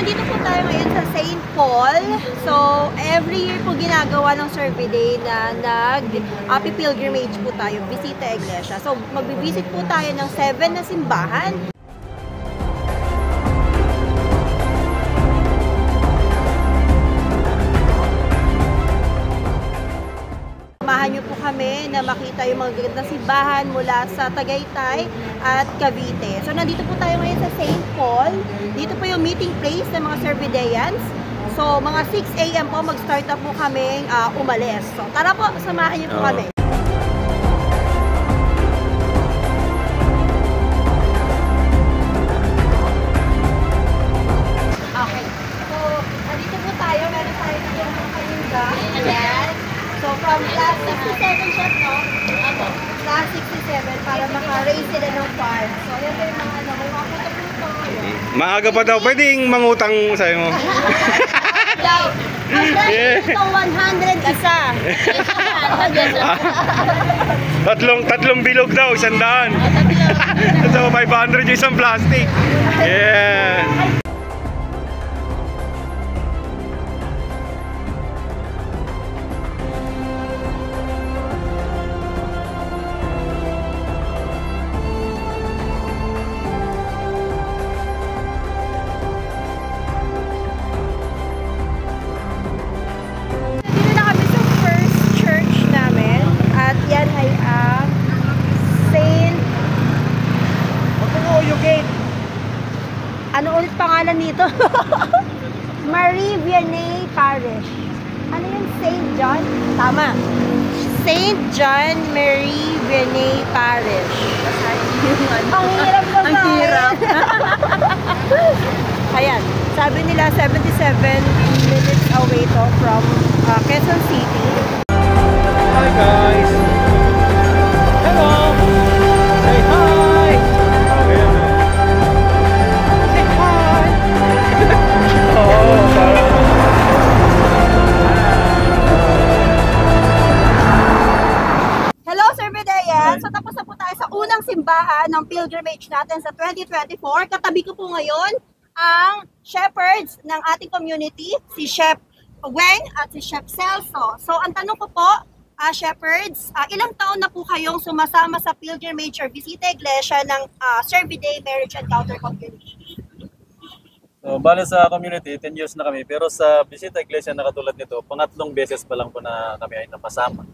nandito po tayo ngayon sa St. Paul. So, every year po ginagawa ng Survey Day na nag-pilgrimage po tayo, Bisita Iglesia. So, magbibisit po tayo ng 7 na simbahan. Samahan niyo po kami na makita yung mga gagandang simbahan mula sa Tagaytay at Cavite. So, nandito po tayo ngayon sa St. Paul. Dito po yung meeting place ng mga Surveillance. So, mga 6 AM po mag-start na po kaming umalis. So, tara po, samahan niyo po kami. Okay. So, nandito po tayo. Meron tayo dito mga kaninda. Ayan. So, from class 67, chef, no? Class 67 para maka-raise sila ng farm. So, yan po yung mga ano, may mga puto-puto. Maaga pa daw, pwedeng mangutang sa'yo mo. Daw, ito 100 isa. tatlong bilog daw, 100. So, 500 yung isang plastic. Yeah. Ano ulit pangalan nito? Marie Vianney Parish. Ano yung St. John? Tama. St. John Marie Vianney Parish. Ang hirap na Ang hirap. Ayan. Sabi nila 77 minutes away to from Quezon City. Hi guys. Hello. Say hi. Say hi. Oh, Hello, Surveillance! So tapos na po tayo sa unang simbahan ng pilgrimage natin sa 2024. Katabi ko po ngayon ang shepherds ng ating community, si Chef Weng at si Chef Celso. So ang tanong ko po, shepherds, ilang taon na po kayong sumasama sa pilgrimage or Bisita Iglesia ng Survey Day Marriage Encounter Community? So, bale sa community, 10 years na kami. Pero sa Bisita Iglesia na katulad nito, pangatlong beses pa lang po na kami ay napasama.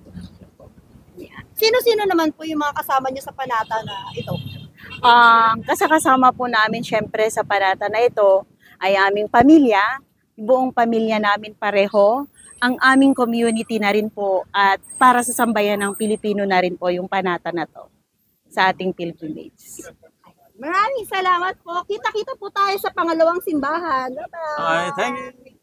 Sino-sino naman po yung mga kasama nyo sa panata na ito? Kasama po namin syempre sa parata na ito ay aming pamilya, buong pamilya namin pareho, ang aming community na rin po at para sa sambayan ng Pilipino na rin po yung panata na to sa ating pilgrimage. Maraming salamat po. Kita-kita po tayo sa pangalawang simbahan. Bye-bye! Hi, thank you!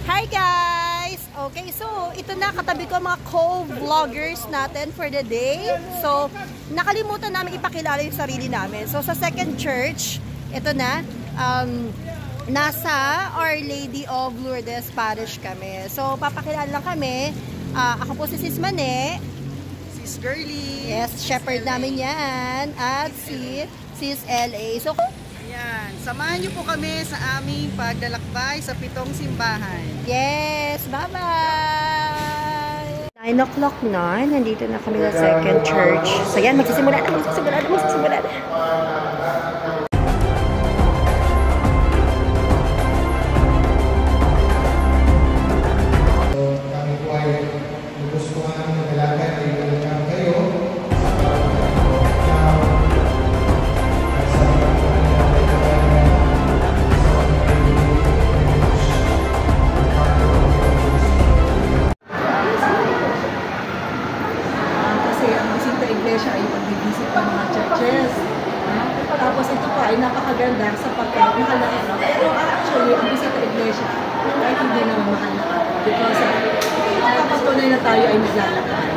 Hi guys! Okay, so ito na katabi ko mga co-vloggers natin for the day. So, nakalimutan namin ipakilala yung sarili namin. So, sa second church, ito na, nasa Our Lady of Lourdes Parish kami. So, papakilala lang kami. Ako po si Sis Mane. Sis Girly. Yes, shepherd namin yan. At si Sis LA. So, Ayan, samahan niyo po kami sa aming paglalakbay sa 7 simbahan. yes, bye-bye! 9 o'clock na. Nandito na kami sa second church. So, yan, magsisimula na. Kasi ang Bisita Iglesia ay pag-visit ng mga churches. Tapos ito pa ay napakaganda sapagkat mahal na araw. Pero actually, ang Bisita Iglesia kahit hindi naman mahal na araw. Because nakapatunay na tayo ay naglalakbay.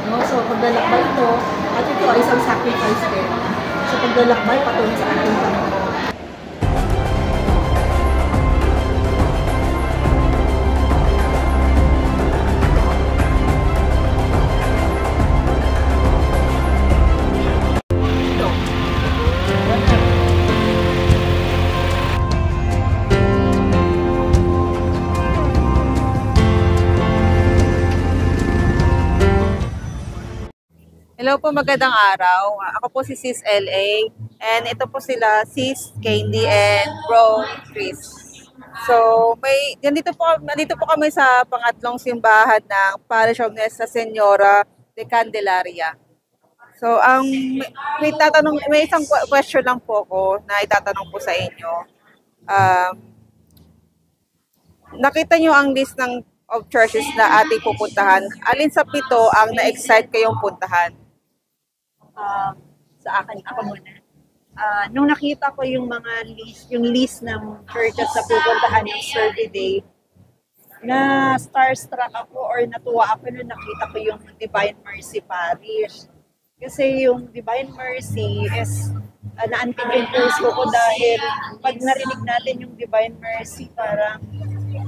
No? So paglalakbay ito, at ito ay isang sacrifice din. So paglalakbay patunay sa ating Panginoon. Hello po, magandang araw. Ako po si Sis LA and ito po sila Sis Candy and Bro Chris. So, nandito po kami sa pangatlong simbahan ng Parish of Nuestra Señora de Candelaria. So, may isang question lang po ko na itatanong po sa inyo. Nakita nyo ang list of churches na ating pupuntahan. Alin sa 7 ang na-excite kayong puntahan? Sa akin, ako muna. Nung nakita ko yung list ng churches na pupuntahan ng survey day, na starstruck ako or natuwa ako nung nakita ko yung Divine Mercy Parish. Kasi yung Divine Mercy is naantig yung puso ko dahil pag narinig natin yung Divine Mercy, parang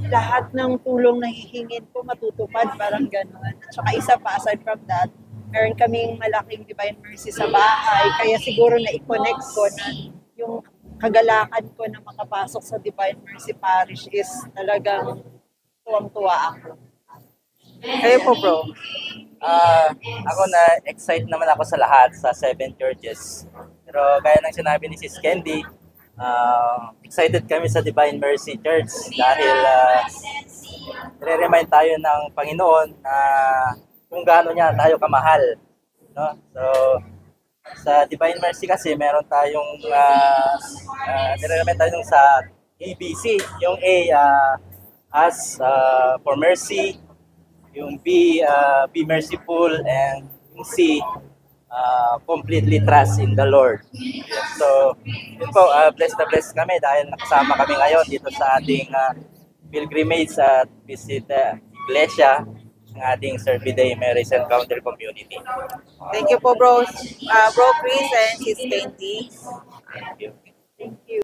lahat ng tulong na hihingin ko matutupad, parang gano'n. At saka isa pa, aside from that, meron kaming malaking Divine Mercy sa bahay, kaya siguro na-connect ko na yung kagalakan ko na makapasok sa Divine Mercy Parish is talagang tuwang-tuwa ako. Kayo po, bro. Ako na-excite naman ako sa lahat, sa 7 churches. Pero gaya ng sinabi ni Sis Candy, excited kami sa Divine Mercy Church dahil re-remind tayo ng Panginoon na kung gaano niya tayo kamahal. No? So, sa Divine Mercy kasi meron tayong nire-remind tayo sa ABC. Yung A, ask for mercy. Yung B, be merciful. And yung C, completely trust in the Lord. So, yun po, blessed na blessed kami dahil nakasama kami ngayon dito sa ating pilgrimage at visit Iglesia ng ating Survey Day Marriage Encounter Community. Thank you po, bro. Bro Chris and Sis Candy. Thank you. Thank you.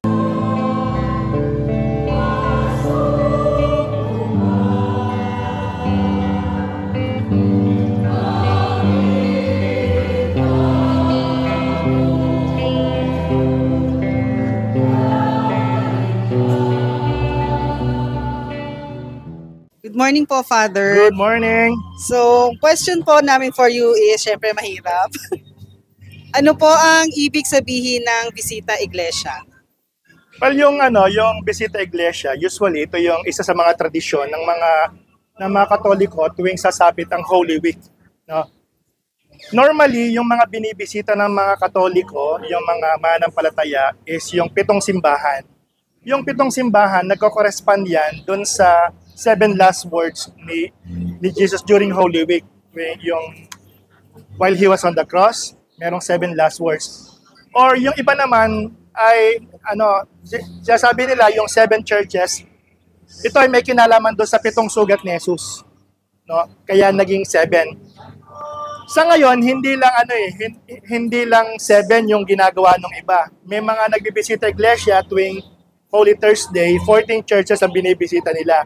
Good morning po, Father. Good morning. So, question po namin for you is, syempre mahirap. Ano po ang ibig sabihin ng bisita iglesia? Well, yung bisita iglesia, usually ito yung isa sa mga tradisyon ng mga Katoliko tuwing sasapit ang Holy Week, no? Normally, yung mga binibisita ng mga Katoliko, yung mga mananampalataya is yung 7 simbahan. Yung 7 simbahan, nagko-correspond yan dun sa 7 last words ni Jesus during Holy Week. While he was on the cross, merong 7 last words. Or yung iba naman ay, sabi nila yung 7 churches, ito ay may kinalaman doon sa 7 sugat ni Jesus. No? Kaya naging 7. Sa ngayon, hindi lang 7 yung ginagawa ng iba. May mga nagbibisita iglesia tuwing Holy Thursday, 14 churches ang binibisita nila.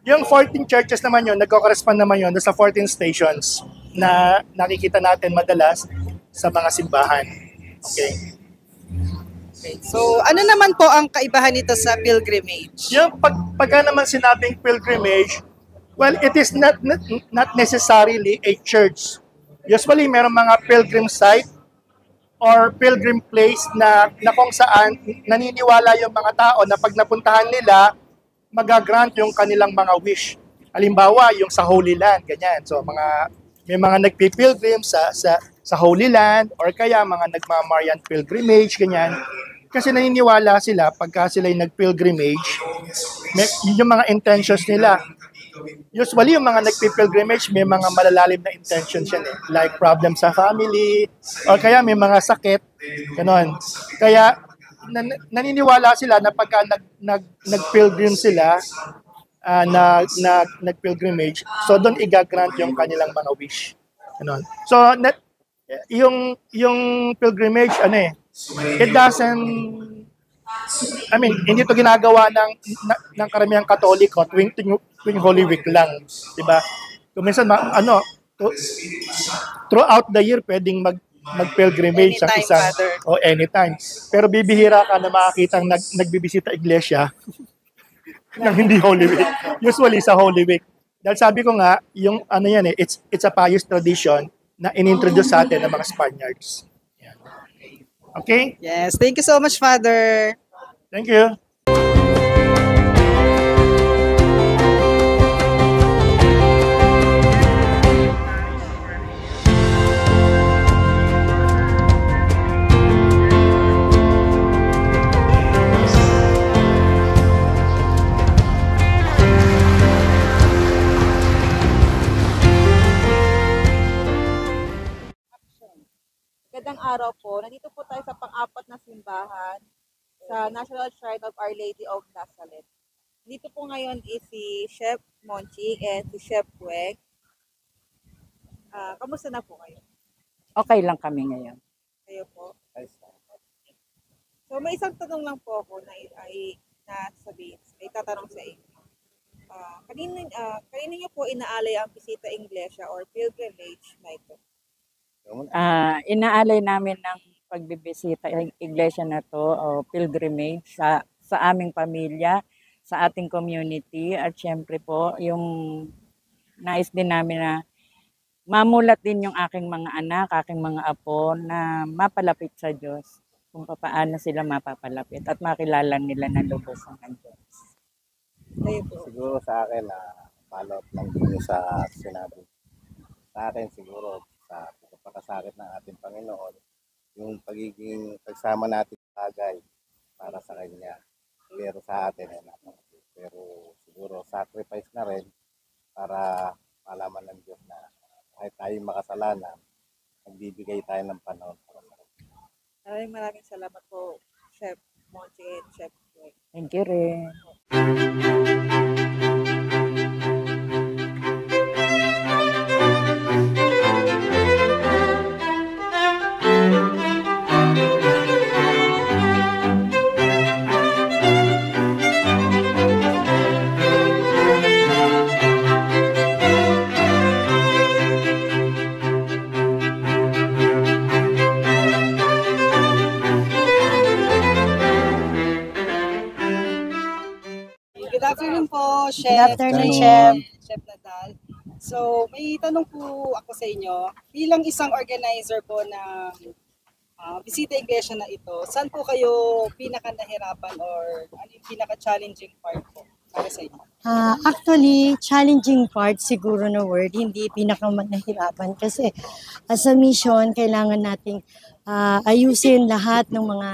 Yung 14 churches naman yun, nagko-correspond naman yun sa 14 stations na nakikita natin madalas sa mga simbahan. Okay. So, ano naman po ang kaibahan nito sa pilgrimage? Yung pagka naman sinabing pilgrimage, well, it is not necessarily a church. Usually, meron mga pilgrim site or pilgrim place na kung saan naniniwala yung mga tao na pag napuntahan nila, magagrant yung kanilang mga wish. Halimbawa, yung sa Holy Land, ganyan. So, may mga nagpipilgrim sa Holy Land or kaya mga nagmamarian pilgrimage, ganyan. Kasi naniniwala sila pagka sila yung nagpilgrimage, yung mga intentions nila. Usually, yung mga nagpipilgrimage, may mga malalalim na intentions yan eh. Like problem sa family, or kaya may mga sakit, ganon. Kaya, naniniwala sila na pagka nagpilgrim sila, nagpilgrimage, so doon igagrant yung kanilang mga wish. Ganon. So, yung pilgrimage, it doesn't, hindi to ginagawa ng karamihang Katoliko tuwing Holy Week lang, di ba? So, minsan throughout the year pwedeng mag-pilgrimage sa isang o anytime. Pero bibihira ka na makakitang nagbibisita iglesia ng hindi Holy Week. Usually sa Holy Week. Dahil sabi ko nga, yung it's a pious tradition na inintroduce sa atin ng mga Spaniards. Yan. Okay? Yes, thank you so much, Father. Thank you. Magandang araw po. Nandito po tayo sa pang-apat na simbahan sa National Shrine of Our Lady of Nazareth. Dito po ngayon is si Chef Monching and si Chef Weng. Kamusta na po kayo? Okay lang kami ngayon. Kayo po? So may isang tanong lang po ako na sabihin, ay tatanong sa inyo. Kanino niyo po inaalay ang bisita Iglesia or pilgrimage na ito? Inaalay namin ng pagbibisita ng iglesia na to o pilgrimage sa aming pamilya, sa ating community at syempre po yung nais din namin na mamulat din yung aking mga anak, aking mga apo na mapalapit sa Diyos kung paano sila mapapalapit at makilala nila ng lubos ng Diyos. Siguro sa akin follow up lang din yung sa sinabi. Sa akin siguro sa pagkakasakit ng ating Panginoon, yung pagiging pagsama natin bagay para sa Kanya. Pero sa atin ay napakagod. Pero siguro sacrifice na rin para malaman ng Diyos na kahit tayo makasalanan, nagbibigay tayo ng panahon para sa Kanya. Maraming salamat po, Chef Monching and Chef Weng. Thank you rin. Good afternoon po, Chef. Good afternoon, Chef. Chef Nadal. So, may tanong po ako sa inyo. Bilang isang organizer po ng Bisita Iglesia na ito, saan po kayo pinaka-nahirapan or ano yung pinaka-challenging part po para sa inyo? Actually, challenging part siguro na word, hindi pinakamahirapan kasi as a mission, kailangan nating ayusin lahat ng mga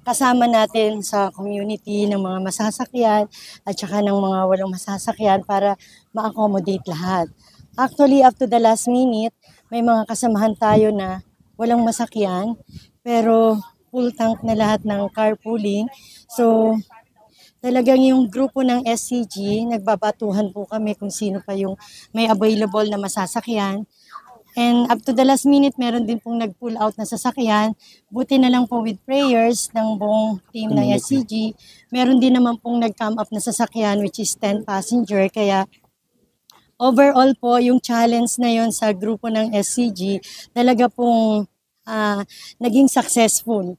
kasama natin sa community, ng mga masasakyan at saka ng mga walang masasakyan para ma-accommodate lahat. Actually, up to the last minute, may mga kasamahan tayo na walang masakyan pero full tank na lahat ng carpooling. So, talagang yung grupo ng SCG, nagbabatuhan po kami kung sino pa yung may available na masasakyan. And up to the last minute, meron din pong nag-pull out na sasakyan. Buti na lang po with prayers ng buong team ng SCG. Meron din naman pong nag-come up na sasakyan which is 10 passenger. Kaya overall po, yung challenge na yon sa grupo ng SCG, talaga pong naging successful.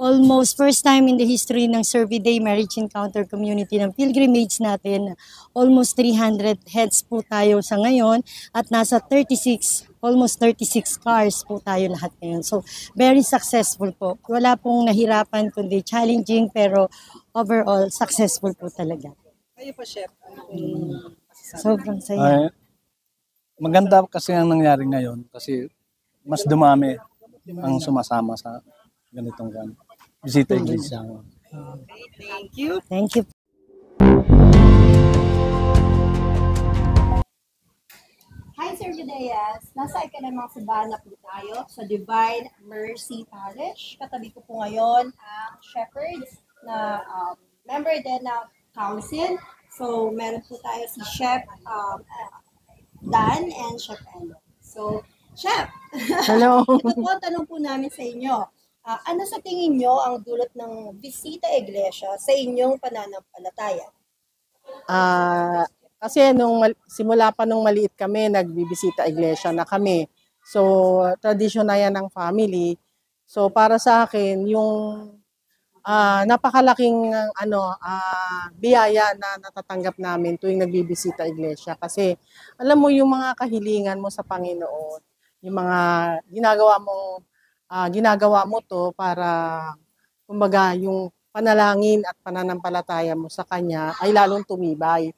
Almost first time in the history ng Survey Day Marriage Encounter Community ng pilgrimage natin, almost 300 heads po tayo sa ngayon at nasa 36, almost 36 cars po tayo lahat ngayon. So, very successful po. Wala pong nahirapan kundi challenging pero overall successful po talaga. Kayo po, Chef. Sobrang saya. Maganda kasi ang nangyari ngayon kasi mas dumami ang sumasama sa ganitong Bisita Iglesia. Thank you. Thank you. Hi, Sir Videas. Nasa ikalimang simbahan na po tayo sa Divine Mercy Parish. Katabi ko po ngayon ang shepherds na member din ng council. So, meron po tayo si Chef Dan and Chef Elo. So, Chef, Hello. ito po, tanong po namin sa inyo. Ano sa tingin nyo ang dulot ng Bisita Iglesia sa inyong pananampalataya? Kasi simula pa nung maliit kami, nagbibisita iglesia na kami. So, tradisyon na yan ng family. So, para sa akin, yung napakalaking biyaya na natatanggap namin tuwing nagbibisita iglesia. Kasi, alam mo yung mga kahilingan mo sa Panginoon. yung mga ginagawa mo to para kumbaga yung panalangin at pananampalataya mo sa Kanya ay lalong tumibay.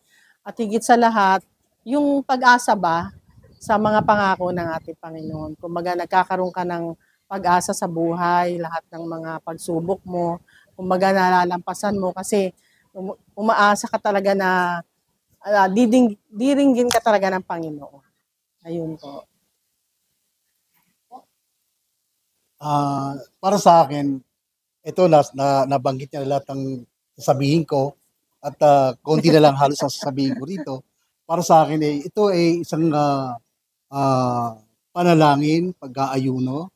At higit sa lahat, yung pag-asa ba sa mga pangako ng ating Panginoon. Kumbaga nagkakaroon ka ng pag-asa sa buhay, lahat ng mga pagsubok mo, kumbaga nalalampasan mo kasi umaasa ka talaga na diringgin ka talaga ng Panginoon. Ayun po. Para sa akin, ito nabanggit niya lahat ng sasabihin ko at konti na lang halos ang sasabihin ko rito. Para sa akin, ito ay isang panalangin, pag-aayuno.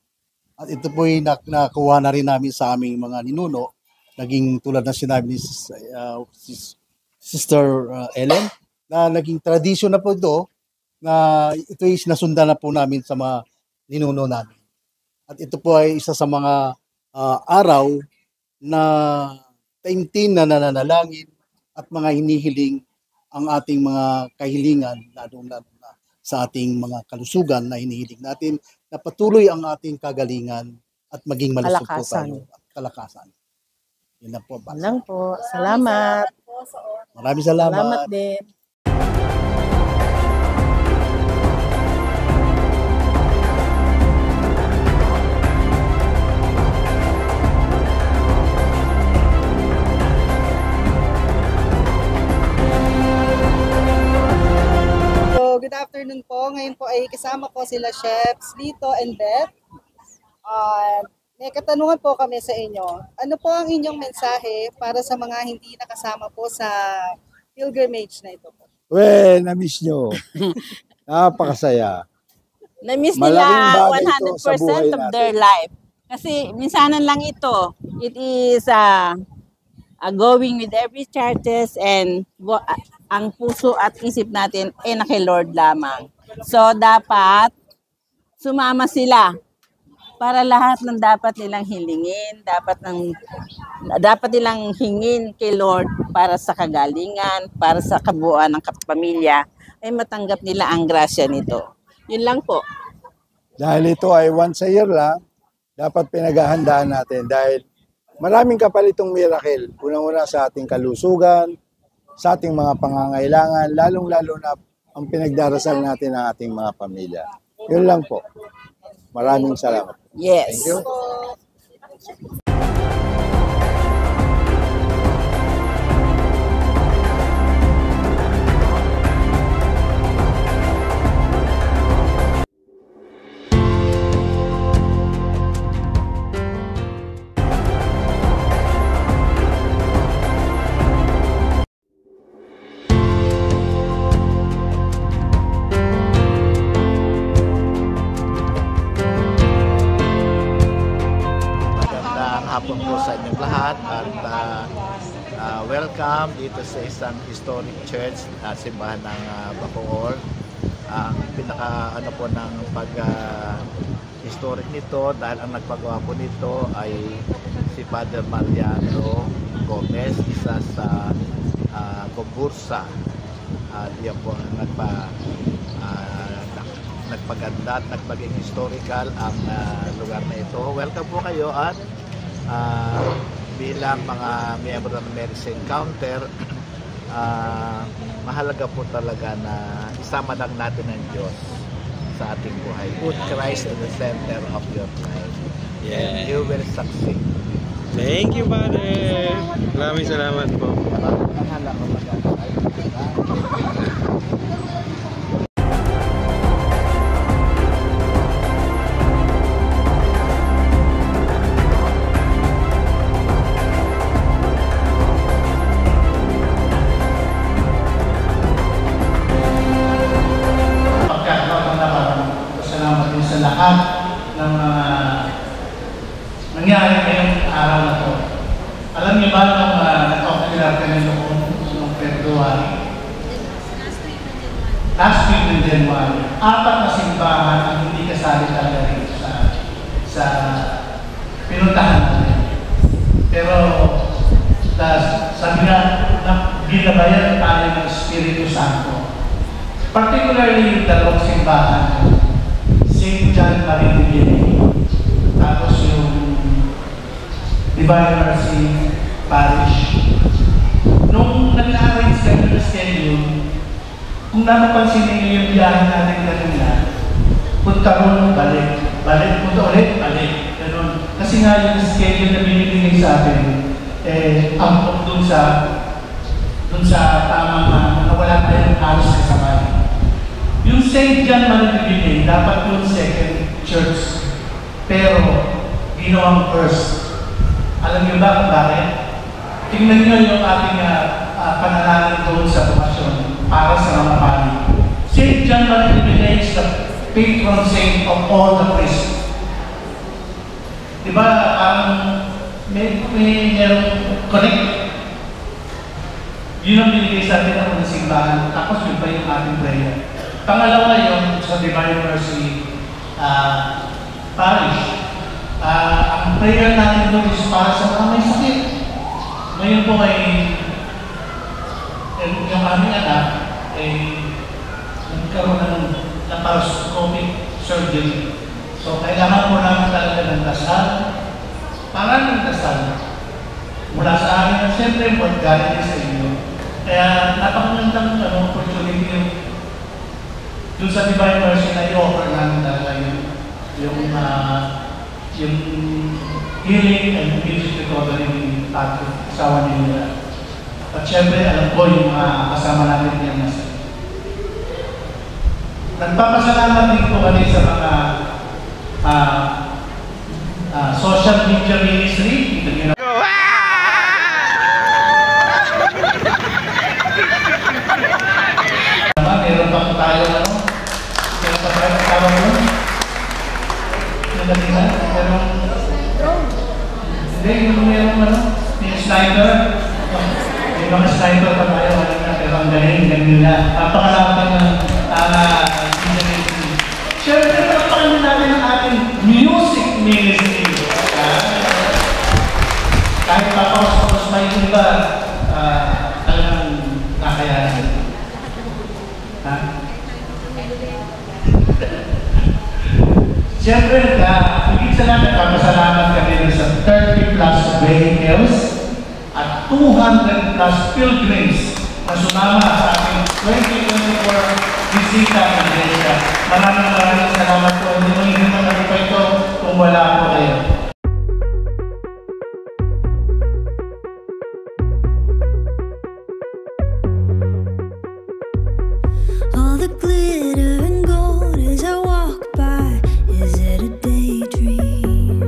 At ito po ay nakuha na rin namin sa aming mga ninuno. Naging tulad na sinabi ni Sister Ellen, na naging tradisyon na po ito, na ito ay sinasundan na po namin sa mga ninuno namin. At ito po ay isa sa mga araw na taimtim na nananalangin at mga hinihiling ang ating mga kahilingan, lalo na sa ating mga kalusugan na hinihiling natin, na patuloy ang ating kagalingan at maging malusog po tayo at kalakasan. Yun lang po. Yun lang po. Salamat. Maraming salamat. Salamat din. Good afternoon po. Ngayon po ay kasama po sila Chefs Lito and Beth. May katanungan po kami sa inyo. Ano po ang inyong mensahe para sa mga hindi nakasama po sa pilgrimage na ito po? Well, na-miss nyo. Napakasaya. Na-miss Malaking nila bagay ito sa buhay 100% of their life. Kasi minsanan lang ito. It is going with every churches and ang puso at isip natin ay na kay Lord lamang. So dapat sumama sila para lahat ng dapat nilang hilingin, dapat nilang hingin kay Lord para sa kagalingan, para sa kabuuan ng kapamilya, ay matanggap nila ang grasya nito. Yun lang po. Dahil ito ay once a year lang, dapat pinaghahandaan natin dahil maraming kapalitong miracle. Unang-una sa ating kalusugan, sa ating mga pangangailangan, lalong-lalo na ang pinagdarasal natin ng ating mga pamilya. Yun lang po. Maraming salamat. Yes. Thank you. Hapon po sa inyong lahat at welcome dito sa isang historic church, simbahan ng Bacoor. Ang pinaka po ng historic nito dahil ang nagpagawa po nito ay si Father Mariano Gomez, isa sa Gombursa. Diyan po ang nagpaganda at nagpaging historical ang lugar na ito. Welcome po kayo at bilang mga miyembro ng Mary's Encounter, mahalaga po talaga na isama lang natin ang Diyos sa ating buhay. Put Christ in the center of your life. Yeah. And you will succeed. Thank you, Father. Maraming salamat po. Lahat ng mga nangyari ngayong araw na to. Alam niyo ba nung nag-ocular kami noong February? Last week ng January, 4 na simbahan ang hindi kasali talaga rin sa pinuntahan natin. Pero sabi nga, ginabayan tayo ng Espiritu Santo. Particularly yung dalawang simbahan, si St. John Marie, tapos yung Divine Mercy Parish. Nung nag-arrange kami ng schedule, kung napapansin niyo yung biyahe natin kanina, punta ron, balik, punta ulit, balik. Ganun. Kasi nga yung schedule na binibigay sa atin, ampok dun sa tamang wala tayong halos kasabay. Yung St. John Marie dapat yung second church, pero ginawang first. Alam niyo ba kung bakit? Tingnan niyo yung ating panalangin doon sa pumasyon para sa mga pari. St. John Marie is the patron saint of all the priests. Diba, merong connect. Yun ang binigay sa atin ng mga simbahan, tapos yun pa yung ating prayer. Pangalawa yung sa Divine Mercy Parish. Ang prayer natin doon is para sa mga may sakit. Ngayon po ay yung aming anak ay nagkaroon ng laparoscopic surgery. So kailangan po namin talaga ng dasal. Parang ng dasal. Mula sa akin at siyempre galing sa inyo. Kaya napakagandang opportunity doon sa Divine Mercy na i-offer namin talaga yung healing and immediate recovery ni Patrick, asawa nila. At syempre, alam ko yung mga kasama natin yan nasa. Nagpapasalamat din po kami sa mga social media ministry. Meron pa tayo meron pa tayo tawag mo? Hindi, yung sniper. May mga sniper pa tayo, pero ang galing nila. Napakalaman ng siyempre, napakalaman natin ang ating music ministry. Kahit papakos may iba, talagang nakayanan. Siyempre, higit sa namin, papasalamat kami sa 30 plus vehicles at 200 plus pilgrims na sumama sa ating 2024 bisita ng Iglesia. Maraming salamat po. Hindi mo naman po ito kung wala po kayo. All the glitter and gold as I walk by, is it a daydream?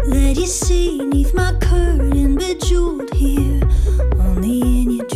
Let you see 'neath my curtain, bejeweled here, only in your dreams.